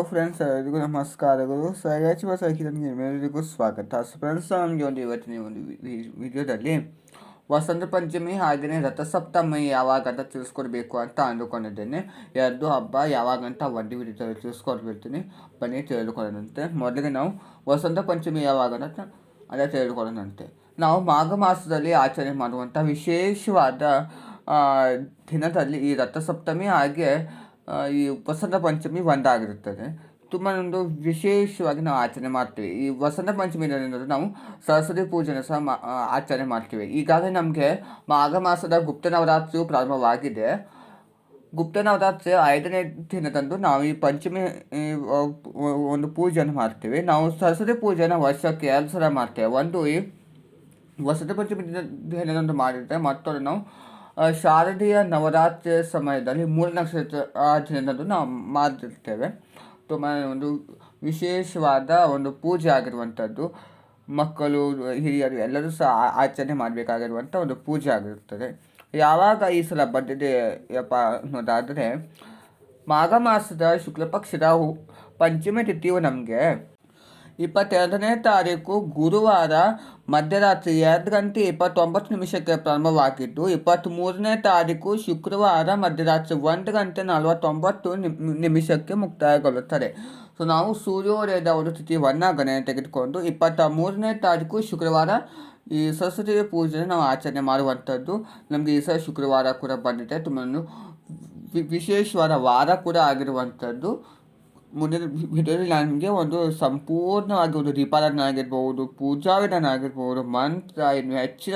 Friends, ಎಲ್ಲರಿಗೂ ನಮಸ್ಕಾರಗಳು. ಸರಿಯಾಗಿ ಸರ್ಕಿರನಿಗೆ ಎಲ್ಲರಿಗೂ ಸ್ವಾಗತ. ಫ್ರೆಂಡ್ಸ್, ನಮಗೆ ಇವತ್ತಿನ ಒಂದು ವಿಡಿಯೋದಲ್ಲಿ ವಸಂತ ಪಂಚಮಿ ಹಾಗೆಯೇ ರಥಸಪ್ತಮಿ ಯಾವಾಗ ಅಂತ ತಿಳಿಸ್ಕೊಡ್ಬೇಕು ಅಂತ ಅಂದುಕೊಂಡಿದ್ದೇನೆ. ಎರಡು ಹಬ್ಬ ಯಾವಾಗಂತ ಒಂದು ವಿಡಿಯೋದಲ್ಲಿ ತಿಳಿಸ್ಕೊಡ್ಬಿಡ್ತೀನಿ. ಬನ್ನಿ ತಿಳಿದುಕೊಳ್ಳೋಣಂತೆ. ಮೊದಲಿಗೆ ನಾವು ವಸಂತ ಪಂಚಮಿ ಯಾವಾಗ ಅಂತ ಅದೇ ತಿಳಿದುಕೊಳ್ಳೋಣಂತೆ. ನಾವು ಮಾಘ ಮಾಸದಲ್ಲಿ ಆಚರಣೆ ಮಾಡುವಂಥ ವಿಶೇಷವಾದ ದಿನದಲ್ಲಿ ಈ ರಥಸಪ್ತಮಿ ಹಾಗೆ ಈ ವಸಂತ ಪಂಚಮಿ ಒಂದಾಗಿರುತ್ತದೆ. ತುಂಬ ಒಂದು ವಿಶೇಷವಾಗಿ ನಾವು ಆಚರಣೆ ಮಾಡ್ತೀವಿ. ಈ ವಸಂತ ಪಂಚಮಿ ನಾವು ಸರಸ್ವತಿ ಪೂಜೆನ ಸಹ ಆಚರಣೆ ಮಾಡ್ತೀವಿ. ಈಗಾಗಲೇ ನಮಗೆ ಮಾಘ ಮಾಸದ ಗುಪ್ತ ನವರಾತ್ರಿಯು ಪ್ರಾರಂಭವಾಗಿದೆ. ಗುಪ್ತ ನವರಾತ್ರಿ 5ನೇ ದಿನದಂದು ನಾವು ಈ ಪಂಚಮಿ ಒಂದು ಪೂಜೆಯನ್ನು ಮಾಡ್ತೀವಿ. ನಾವು ಸರಸ್ವತಿ ಪೂಜೆನ ವರ್ಷಕ್ಕೆ 2 ಸಲ ಮಾಡ್ತೇವೆ. ಒಂದು ಈ ವಸಂತ ಪಂಚಮಿ ದಿನದಂದು ಮಾಡಿದರೆ, ಮತ್ತೊಂದು ನಾವು ಶಾರದೀಯ ನವರಾತ್ರಿಯ ಸಮಯದಲ್ಲಿ 3 ನಕ್ಷತ್ರ ದಿನದಂದು ನಾವು ಮಾಡಿರ್ತೇವೆ. ತುಂಬ ಒಂದು ವಿಶೇಷವಾದ ಒಂದು ಪೂಜೆ ಆಗಿರುವಂಥದ್ದು. ಮಕ್ಕಳು, ಹಿರಿಯರು ಎಲ್ಲರೂ ಸಹ ಆಚರಣೆ ಮಾಡಬೇಕಾಗಿರುವಂಥ ಒಂದು ಪೂಜೆ ಆಗಿರುತ್ತದೆ. ಯಾವಾಗ ಈ ಸಲ ಬಂದಿದೆ ಯಪ್ಪ ಅನ್ನೋದಾದರೆ, ಮಾಘ ಮಾಸದ ಶುಕ್ಲ ಪಕ್ಷದ ಪಂಚಮಿ ತಿಥಿಯು ನಮಗೆ 22ನೇ ತಾರೀಕು ಗುರುವಾರ ಮಧ್ಯರಾತ್ರಿ 2:29 ಪ್ರಾರಂಭವಾಗಿದ್ದು, 23ನೇ ತಾರೀಕು ಶುಕ್ರವಾರ ಮಧ್ಯರಾತ್ರಿ 1:49 ಮುಕ್ತಾಯಗೊಳ್ಳುತ್ತದೆ. ಸೊ ನಾವು ಸೂರ್ಯೋದಯದ ಒಂದು ತಿಥಿಯನ್ನು ಗಣನೆ ತೆಗೆದುಕೊಂಡು 23ನೇ ತಾರೀಕು ಶುಕ್ರವಾರ ಈ ಸರಸ್ವತಿ ಪೂಜೆ ನಾವು ಆಚರಣೆ ಮಾಡುವಂಥದ್ದು. ನಮಗೆ ಈ ಸಲ ಶುಕ್ರವಾರ ಕೂಡ ಬಂದಿದೆ. ತುಂಬ ವಿಶೇಷವಾದ ವಾರ ಕೂಡ ಆಗಿರುವಂಥದ್ದು. ಮುಂದಿನ ವಿಡಿಯೋದಲ್ಲಿ ನನಗೆ ಒಂದು ಸಂಪೂರ್ಣವಾಗಿ ಒಂದು ದೀಪಾರಾಧನೆ ಆಗಿರ್ಬೋದು, ಪೂಜಾ ವಿಧಾನ ಆಗಿರ್ಬೋದು, ಮಂತ್ರ, ಇನ್ನು ಹೆಚ್ಚಿನ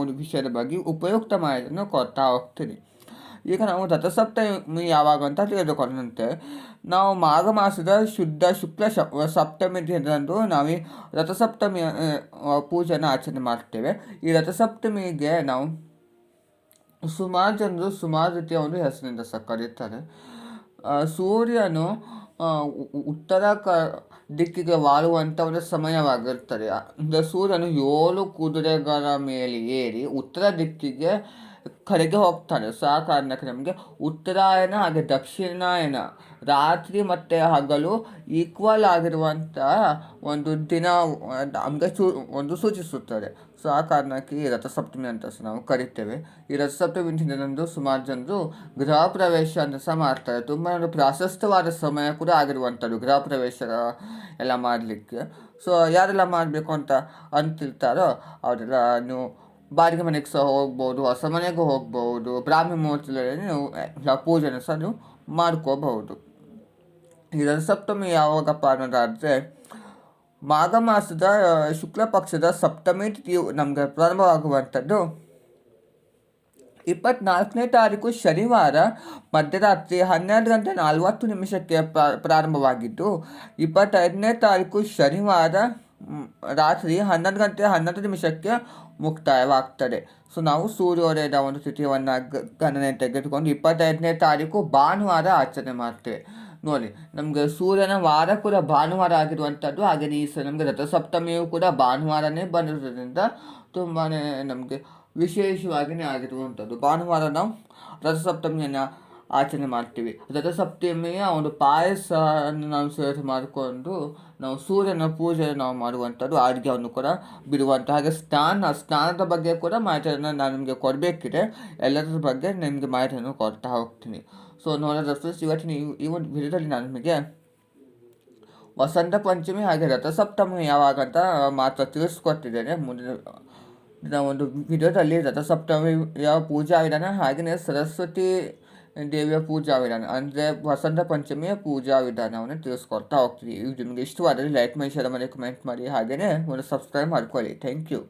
ಒಂದು ವಿಷಯದ ಬಗ್ಗೆ ಉಪಯುಕ್ತ ಮಾಹಿತಿಯನ್ನು ಕೊಡ್ತಾ ಹೋಗ್ತೀನಿ. ಈಗ ನಾವು ರಥಸಪ್ತಮಿ ಯಾವಾಗ ಅಂತ ತಿಳಿದುಕೊಂಡಂತೆ, ನಾವು ಮಾಘ ಮಾಸದ ಶುದ್ಧ ಶುಕ್ಲ ಸಪ್ತಮಿ ದಿನದಂದು ನಾವು ಈ ರಥಸಪ್ತಮಿ ಪೂಜೆಯನ್ನು ಆಚರಣೆ ಮಾಡ್ತೇವೆ. ಈ ರಥಸಪ್ತಮಿಗೆ ನಾವು ಸುಮಾರು ಜನರು ಸುಮಾರು ರೀತಿಯ ಒಂದು ಹೆಸರಿನಿಂದ ಸಹ ಕರೀತಾರೆ. ಸೂರ್ಯನು ಉತ್ತರ ದಿಕ್ಕಿಗೆ ವಾಲುವಂಥ ಒಂದು ಸಮಯವಾಗಿರ್ತದೆ. ಅಂದರೆ ಸೂರ್ಯನು 7 ಕುದುರೆಗಳ ಮೇಲೆ ಏರಿ ಉತ್ತರ ದಿಕ್ಕಿಗೆ ಕಡೆಗೆ ಹೋಗ್ತಾನೆ. ಸೊ ಆ ಕಾರಣಕ್ಕೆ ನಮಗೆ ಉತ್ತರಾಯಣ ಹಾಗೆ ದಕ್ಷಿಣಾಯನ, ರಾತ್ರಿ ಮತ್ತು ಹಗಲು ಈಕ್ವಲ್ ಆಗಿರುವಂಥ ಒಂದು ದಿನ ನಮಗೆ ಒಂದು ಸೂಚಿಸುತ್ತದೆ. ಸೊ ಆ ಕಾರಣಕ್ಕೆ ಈ ರಥಸಪ್ತಮಿ ಅಂತ ಸಹ ನಾವು ಕರಿತೇವೆ. ಈ ರಥಸಪ್ತಮಿ ದಿನದಂದು ಸುಮಾರು ಜನರು ಗೃಹ ಪ್ರವೇಶ ಅಂತ ಸಹ ಮಾಡ್ತಾರೆ. ತುಂಬ ಒಂದು ಪ್ರಾಶಸ್ತ್ಯವಾದ ಸಮಯ ಕೂಡ ಆಗಿರುವಂಥದ್ದು ಗೃಹ ಪ್ರವೇಶ ಎಲ್ಲ ಮಾಡಲಿಕ್ಕೆ. ಸೊ ಯಾರೆಲ್ಲ ಮಾಡಬೇಕು ಅಂತ ಅಂತಿರ್ತಾರೋ ಅವರೆಲ್ಲ ನೀವು ಬಾಡಿಗೆ ಮನೆಗೆ ಸಹ ಹೋಗ್ಬೋದು, ಹೊಸ ಮನೆಗೂ ಹೋಗ್ಬೋದು, ಬ್ರಾಹ್ಮಿ ಮುಹೂರ್ತದಲ್ಲಿ ನೀವು ಪೂಜೆನ ಸಹ ನೀವು ಮಾಡ್ಕೋಬಹುದು. ಈ ರಥಸಪ್ತಮಿ ಯಾವಾಗಪ್ಪ ಅನ್ನೋದಾದರೆ, ಮಾಘ ಮಾಸದ ಶುಕ್ಲ ಪಕ್ಷದ ಸಪ್ತಮಿ ತಿಥಿಯು ನಮಗೆ ಪ್ರಾರಂಭವಾಗುವಂಥದ್ದು 24ನೇ ತಾರೀಕು ಶನಿವಾರ ಮಧ್ಯರಾತ್ರಿ 12:40 ಪ್ರಾರಂಭವಾಗಿದ್ದು, 25ನೇ ತಾರೀಕು ಶನಿವಾರ ರಾತ್ರಿ 11:11 ಮುಕ್ತಾಯವಾಗ್ತದೆ. ಸೊ ನಾವು ಸೂರ್ಯೋದಯದ ಒಂದು ತಿಥಿಯನ್ನು ಗಣನೆ ತೆಗೆದುಕೊಂಡು 25ನೇ ತಾರೀಕು ಭಾನುವಾರ ಆಚರಣೆ ಮಾಡ್ತೇವೆ. ನೋಡಿ, ನಮಗೆ ಸೂರ್ಯನ ವಾರ ಕೂಡ ಭಾನುವಾರ ಆಗಿರುವಂಥದ್ದು. ಹಾಗೆಯೇ ಈ ಸಲ ನಮಗೆ ರಥಸಪ್ತಮಿಯು ಕೂಡ ಭಾನುವಾರನೇ ಬಂದಿರೋದ್ರಿಂದ ತುಂಬಾ ನಮಗೆ ವಿಶೇಷವಾಗಿಯೇ ಆಗಿರುವಂಥದ್ದು. ಭಾನುವಾರ ನಾವು ರಥಸಪ್ತಮಿಯನ್ನು ಆಚರಣೆ ಮಾಡ್ತೀವಿ. ರಥಸಪ್ತಮಿಯ ಒಂದು ಪಾಯಸವನ್ನು ನಾವು ಸೇರಿಸಿ ಮಾಡಿಕೊಂಡು ನಾವು ಸೂರ್ಯನ ಪೂಜೆ ನಾವು ಮಾಡುವಂಥದ್ದು, ಆರೋಗ್ಯವನ್ನು ಕೂಡ ಬಿಡುವಂಥ. ಹಾಗೆ ಸ್ನಾನದ ಬಗ್ಗೆ ಕೂಡ ಮಾಹಿತಿಯನ್ನು ನಾನು ನಿಮಗೆ ಕೊಡಬೇಕಿದೆ. ಎಲ್ಲದರ ಬಗ್ಗೆ ನಿಮಗೆ ಮಾಹಿತಿಯನ್ನು ಕೊಡ್ತಾ ಹೋಗ್ತೀನಿ. ಸೊ ನೋಡೋದು ಇವತ್ತಿನ ಈ ಒಂದು ವಿಡಿಯೋದಲ್ಲಿ ನಾನು ನಿಮಗೆ ವಸಂತ ಪಂಚಮಿ ಹಾಗೆ ರಥಸಪ್ತಮಿ ಯಾವಾಗ ಅಂತ ಮಾತ್ರ ತಿಳಿಸ್ಕೊಟ್ಟಿದ್ದೇನೆ. ಮುಂದಿನ ಒಂದು ವಿಡಿಯೋದಲ್ಲಿ ರಥಸಪ್ತಮಿಯ ಪೂಜಾ ವಿಧಾನ ಹಾಗೆಯೇ ಸರಸ್ವತಿ ದೇವಿಯ ಪೂಜಾ ವಿಧಾನ ಅಂದರೆ ವಸಂತ ಪಂಚಮಿಯ ಪೂಜಾ ವಿಧಾನವನ್ನು ತಿಳಿಸ್ಕೊಡ್ತಾ ಹೋಗ್ತೀವಿ. ಇದು ನಿಮಗೆ ಇಷ್ಟವಾದರೆ ಲೈಕ್ ಮಾಡಿ, ಶೇರ್ ಮಾಡಿ, ಕಮೆಂಟ್ ಮಾಡಿ, ಹಾಗೆಯೇ ಒಂದು ಸಬ್ಸ್ಕ್ರೈಬ್ ಮಾಡ್ಕೊಳ್ಳಿ. Thank you.